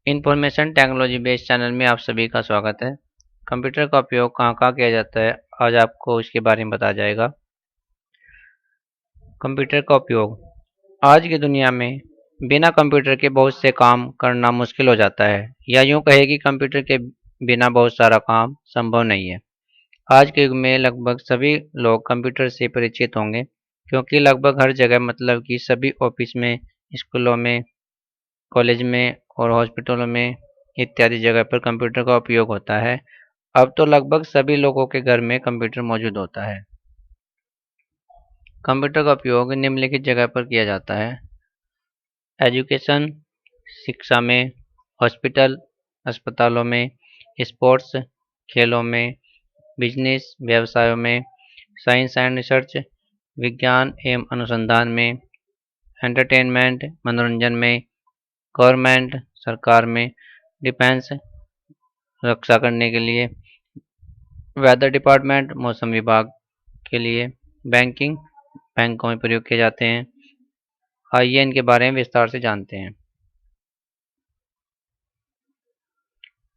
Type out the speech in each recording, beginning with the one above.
Information technology based channel में आप सभी का स्वागत है। कंप्यूटर का उपयोग कहाँ कहाँ किया जाता है, आज आपको उसके बारे में बताया जाएगा। कंप्यूटर का उपयोग आज की दुनिया में बिना कंप्यूटर के बहुत से काम करना मुश्किल हो जाता है, या यूँ कहे कि कंप्यूटर के बिना बहुत सारा काम संभव नहीं है। आज के युग में लगभग सभी लोग कंप्यूटर से परिचित होंगे, क्योंकि लगभग हर जगह मतलब कि सभी ऑफिस में, स्कूलों में, कॉलेज में और हॉस्पिटलों में इत्यादि जगह पर कंप्यूटर का उपयोग होता है। अब तो लगभग सभी लोगों के घर में कंप्यूटर मौजूद होता है। कंप्यूटर का उपयोग निम्नलिखित जगह पर किया जाता है: एजुकेशन, शिक्षा में, हॉस्पिटल, अस्पतालों में, स्पोर्ट्स, खेलों में, बिजनेस, व्यवसायों में, साइंस एंड रिसर्च, विज्ञान एवं अनुसंधान में, एंटरटेनमेंट, मनोरंजन में, गवर्नमेंट, सरकार में, डिफेंस, रक्षा करने के लिए, वेदर डिपार्टमेंट, मौसम विभाग के लिए, बैंकिंग, बैंकों में प्रयोग किए जाते हैं। आइए इनके बारे में विस्तार से जानते हैं।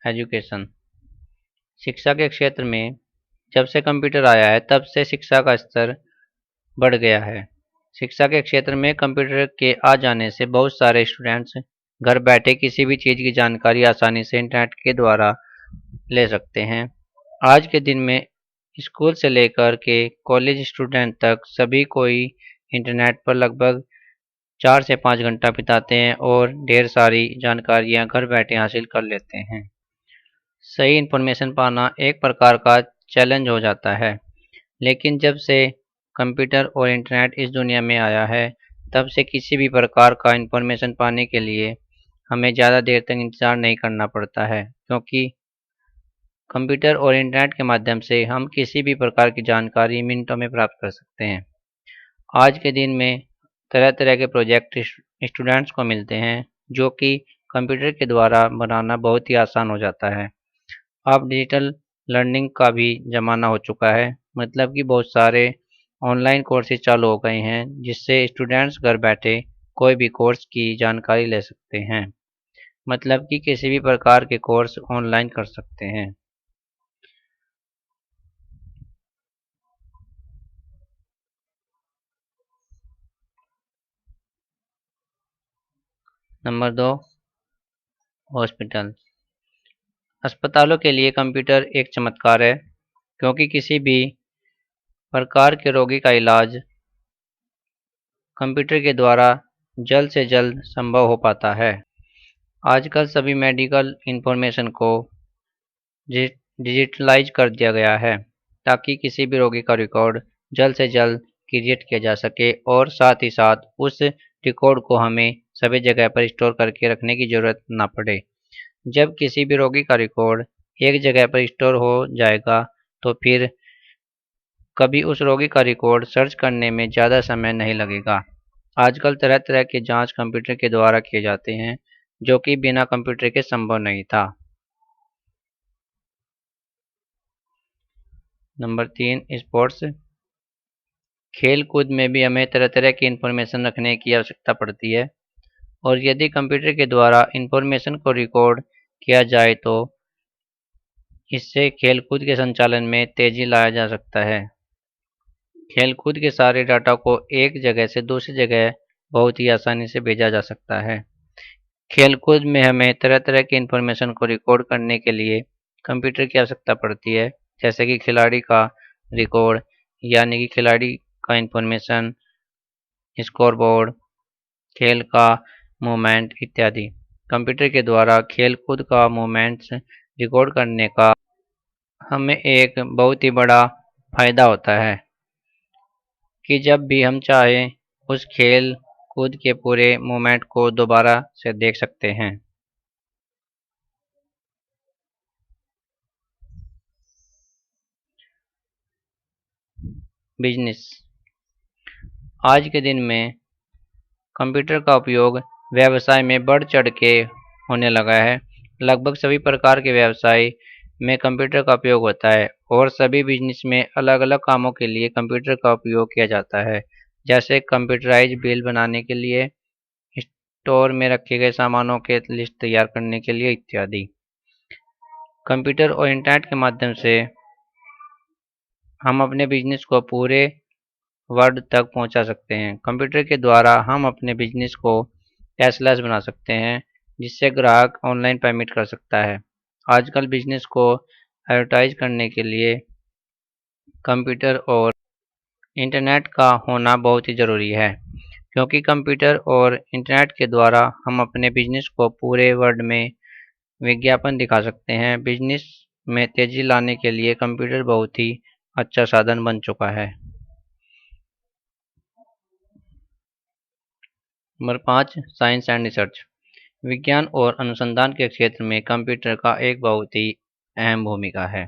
एजुकेशन, शिक्षा के क्षेत्र में जब से कंप्यूटर आया है तब से शिक्षा का स्तर बढ़ गया है। शिक्षा के क्षेत्र में कंप्यूटर के आ जाने से बहुत सारे स्टूडेंट्स घर बैठे किसी भी चीज़ की जानकारी आसानी से इंटरनेट के द्वारा ले सकते हैं। आज के दिन में स्कूल से लेकर के कॉलेज स्टूडेंट तक सभी कोई इंटरनेट पर लगभग 4 से 5 घंटा बिताते हैं और ढेर सारी जानकारियां घर बैठे हासिल कर लेते हैं। सही इन्फॉर्मेशन पाना एक प्रकार का चैलेंज हो जाता है, लेकिन जब से कंप्यूटर और इंटरनेट इस दुनिया में आया है तब से किसी भी प्रकार का इन्फॉर्मेशन पाने के लिए हमें ज़्यादा देर तक इंतज़ार नहीं करना पड़ता है, क्योंकि कंप्यूटर और इंटरनेट के माध्यम से हम किसी भी प्रकार की जानकारी मिनटों में प्राप्त कर सकते हैं। आज के दिन में तरह तरह के प्रोजेक्ट स्टूडेंट्स को मिलते हैं, जो कि कंप्यूटर के द्वारा बनाना बहुत ही आसान हो जाता है। अब डिजिटल लर्निंग का भी ज़माना हो चुका है, मतलब कि बहुत सारे ऑनलाइन कोर्सेज चालू हो गए हैं, जिससे स्टूडेंट्स घर बैठे कोई भी कोर्स की जानकारी ले सकते हैं। मतलब कि किसी भी प्रकार के कोर्स ऑनलाइन कर सकते हैं। Number 2, hospital. अस्पतालों के लिए कंप्यूटर एक चमत्कार है, क्योंकि किसी भी प्रकार के रोगी का इलाज कंप्यूटर के द्वारा जल्द से जल्द संभव हो पाता है। आजकल सभी मेडिकल इंफॉर्मेशन को डिजिटलाइज कर दिया गया है, ताकि किसी भी रोगी का रिकॉर्ड जल्द से जल्द क्रिएट किया जा सके और साथ ही साथ उस रिकॉर्ड को हमें सभी जगह पर स्टोर करके रखने की ज़रूरत ना पड़े। जब किसी भी रोगी का रिकॉर्ड एक जगह पर स्टोर हो जाएगा तो फिर कभी उस रोगी का रिकॉर्ड सर्च करने में ज़्यादा समय नहीं लगेगा। आजकल तरह तरह के जांच कंप्यूटर के द्वारा किए जाते हैं, जो कि बिना कंप्यूटर के संभव नहीं था। Number 3, sports. खेल कूद में भी हमें तरह तरह की इंफॉर्मेशन रखने की आवश्यकता पड़ती है, और यदि कंप्यूटर के द्वारा इंफॉर्मेशन को रिकॉर्ड किया जाए तो इससे खेलकूद के संचालन में तेजी लाया जा सकता है। खेलकूद के सारे डाटा को एक जगह से दूसरी जगह बहुत ही आसानी से भेजा जा सकता है। खेलकूद में हमें तरह तरह की इंफॉर्मेशन को रिकॉर्ड करने के लिए कंप्यूटर की आवश्यकता पड़ती है, जैसे कि खिलाड़ी का रिकॉर्ड, यानी कि खिलाड़ी का इंफॉर्मेशन, स्कोरबोर्ड, खेल का मूवमेंट इत्यादि। कंप्यूटर के द्वारा खेल-कूद का मूवमेंट्स रिकॉर्ड करने का हमें एक बहुत ही बड़ा फ़ायदा होता है कि जब भी हम चाहें उस खेल-कूद के पूरे मूवमेंट को दोबारा से देख सकते हैं। बिजनेस, आज के दिन में कंप्यूटर का उपयोग व्यवसाय में बढ़ चढ़ के होने लगा है। लगभग सभी प्रकार के व्यवसाय में कंप्यूटर का उपयोग होता है, और सभी बिजनेस में अलग अलग कामों के लिए कंप्यूटर का उपयोग किया जाता है, जैसे कंप्यूटराइज बिल बनाने के लिए, स्टोर में रखे गए सामानों के लिस्ट तैयार करने के लिए इत्यादि। कंप्यूटर और इंटरनेट के माध्यम से हम अपने बिजनेस को पूरे वर्ल्ड तक पहुंचा सकते हैं। कंप्यूटर के द्वारा हम अपने बिजनेस को कैशलेस बना सकते हैं, जिससे ग्राहक ऑनलाइन पेमेंट कर सकता है। आजकल बिजनेस को एडवर्टाइज करने के लिए कंप्यूटर और इंटरनेट का होना बहुत ही ज़रूरी है, क्योंकि कंप्यूटर और इंटरनेट के द्वारा हम अपने बिजनेस को पूरे वर्ल्ड में विज्ञापन दिखा सकते हैं। बिजनेस में तेज़ी लाने के लिए कंप्यूटर बहुत ही अच्छा साधन बन चुका है। Number 5, science and research. विज्ञान और अनुसंधान के क्षेत्र में कंप्यूटर का एक बहुत ही अहम भूमिका है।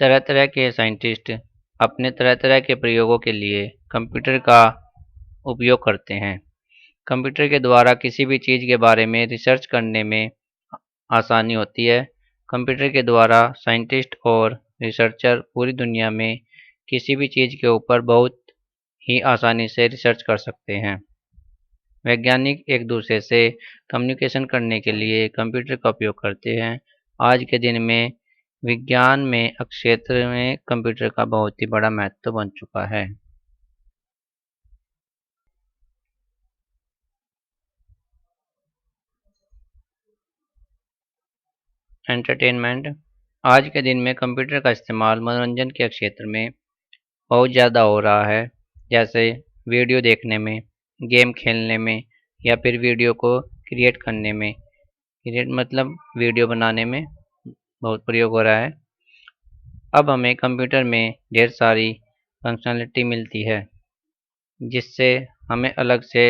तरह तरह के साइंटिस्ट अपने तरह तरह के प्रयोगों के लिए कंप्यूटर का उपयोग करते हैं। कंप्यूटर के द्वारा किसी भी चीज़ के बारे में रिसर्च करने में आसानी होती है। कंप्यूटर के द्वारा साइंटिस्ट और रिसर्चर पूरी दुनिया में किसी भी चीज़ के ऊपर बहुत ही आसानी से रिसर्च कर सकते हैं। वैज्ञानिक एक दूसरे से कम्युनिकेशन करने के लिए कंप्यूटर का उपयोग करते हैं। आज के दिन में विज्ञान में क्षेत्र में कंप्यूटर का बहुत ही बड़ा महत्व बन चुका है। एंटरटेनमेंट। आज के दिन में कंप्यूटर का इस्तेमाल मनोरंजन के क्षेत्र में बहुत ज़्यादा हो रहा है, जैसे वीडियो देखने में, गेम खेलने में, या फिर वीडियो को क्रिएट करने में। क्रिएट मतलब वीडियो बनाने में बहुत प्रयोग हो रहा है। अब हमें कंप्यूटर में ढेर सारी फंक्शनलिटी मिलती है, जिससे हमें अलग से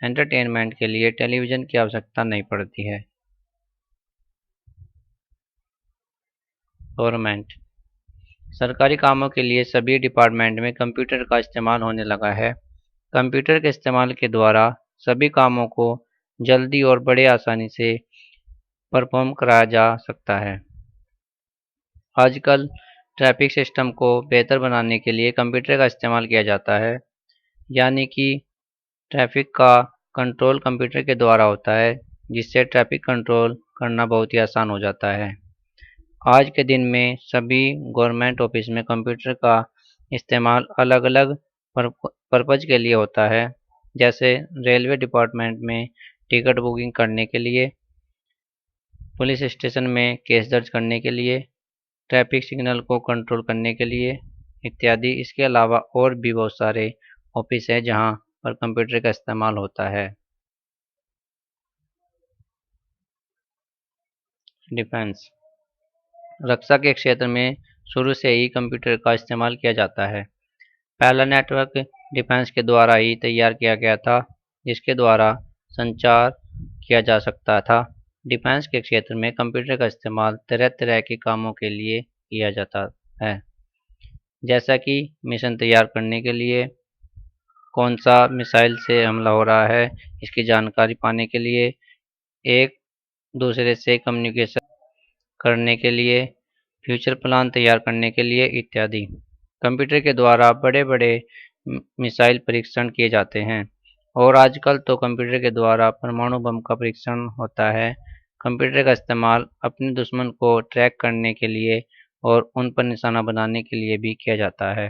एंटरटेनमेंट के लिए टेलीविज़न की आवश्यकता नहीं पड़ती है। गवर्नमेंट। सरकारी कामों के लिए सभी डिपार्टमेंट में कंप्यूटर का इस्तेमाल होने लगा है। कंप्यूटर के इस्तेमाल के द्वारा सभी कामों को जल्दी और बड़े आसानी से परफॉर्म कराया जा सकता है। आजकल ट्रैफिक सिस्टम को बेहतर बनाने के लिए कंप्यूटर का इस्तेमाल किया जाता है, यानी कि ट्रैफिक का कंट्रोल कंप्यूटर के द्वारा होता है, जिससे ट्रैफिक कंट्रोल करना बहुत ही आसान हो जाता है। आज के दिन में सभी गवर्नमेंट ऑफिस में कंप्यूटर का इस्तेमाल अलग अलग पर्पज़ के लिए होता है, जैसे रेलवे डिपार्टमेंट में टिकट बुकिंग करने के लिए, पुलिस स्टेशन में केस दर्ज करने के लिए, ट्रैफिक सिग्नल को कंट्रोल करने के लिए इत्यादि। इसके अलावा और भी बहुत सारे ऑफिस हैं जहां पर कंप्यूटर का इस्तेमाल होता है। डिफेंस। रक्षा के क्षेत्र में शुरू से ही कंप्यूटर का इस्तेमाल किया जाता है। पहला नेटवर्क डिफेंस के द्वारा ही तैयार किया गया था, जिसके द्वारा संचार किया जा सकता था। डिफेंस के क्षेत्र में कंप्यूटर का इस्तेमाल तरह तरह के कामों के लिए किया जाता है, जैसा कि मिशन तैयार करने के लिए, कौन सा मिसाइल से हमला हो रहा है इसकी जानकारी पाने के लिए, एक दूसरे से कम्युनिकेशन करने के लिए, फ्यूचर प्लान तैयार करने के लिए इत्यादि। कंप्यूटर के द्वारा बड़े बड़े मिसाइल परीक्षण किए जाते हैं, और आजकल तो कंप्यूटर के द्वारा परमाणु बम का परीक्षण होता है। कंप्यूटर का इस्तेमाल अपने दुश्मन को ट्रैक करने के लिए और उन पर निशाना बनाने के लिए भी किया जाता है।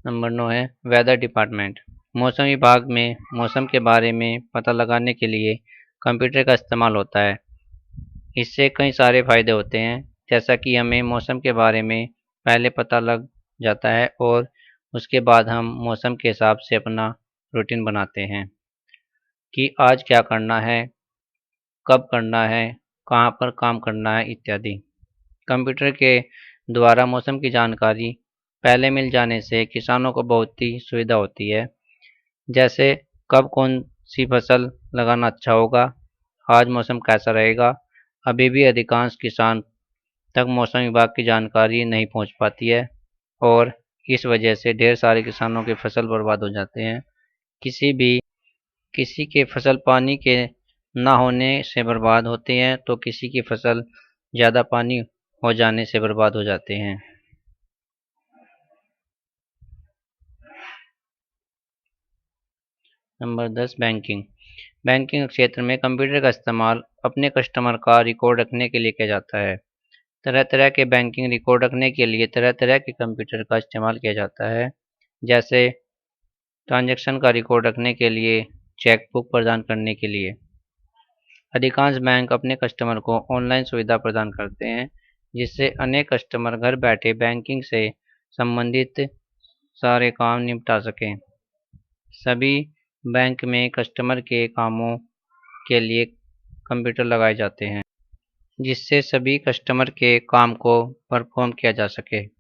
नंबर 9 है वेदर डिपार्टमेंट। मौसम विभाग में मौसम के बारे में पता लगाने के लिए कंप्यूटर का इस्तेमाल होता है। इससे कई सारे फायदे होते हैं, जैसा कि हमें मौसम के बारे में पहले पता लग जाता है और उसके बाद हम मौसम के हिसाब से अपना रूटीन बनाते हैं कि आज क्या करना है, कब करना है, कहाँ पर काम करना है इत्यादि। कंप्यूटर के द्वारा मौसम की जानकारी पहले मिल जाने से किसानों को बहुत ही सुविधा होती है, जैसे कब कौन सी फसल लगाना अच्छा होगा, आज मौसम कैसा रहेगा। अभी भी अधिकांश किसान तक मौसम विभाग की जानकारी नहीं पहुंच पाती है, और इस वजह से ढेर सारे किसानों के फसल बर्बाद हो जाते हैं। किसी के फसल पानी के ना होने से बर्बाद होते हैं, तो किसी की फसल ज़्यादा पानी हो जाने से बर्बाद हो जाते हैं। Number 10 banking. बैंकिंग क्षेत्र में कंप्यूटर का इस्तेमाल अपने कस्टमर का रिकॉर्ड रखने के लिए किया जाता है। तरह तरह के बैंकिंग रिकॉर्ड रखने के लिए तरह तरह के कंप्यूटर का इस्तेमाल किया जाता है, जैसे ट्रांजैक्शन का रिकॉर्ड रखने के लिए, चेक बुक प्रदान करने के लिए। अधिकांश बैंक अपने कस्टमर को ऑनलाइन सुविधा प्रदान करते हैं, जिससे अनेक कस्टमर घर बैठे बैंकिंग से संबंधित सारे काम निपटा सकें। सभी बैंक में कस्टमर के कामों के लिए कंप्यूटर लगाए जाते हैं, जिससे सभी कस्टमर के काम को परफॉर्म किया जा सके।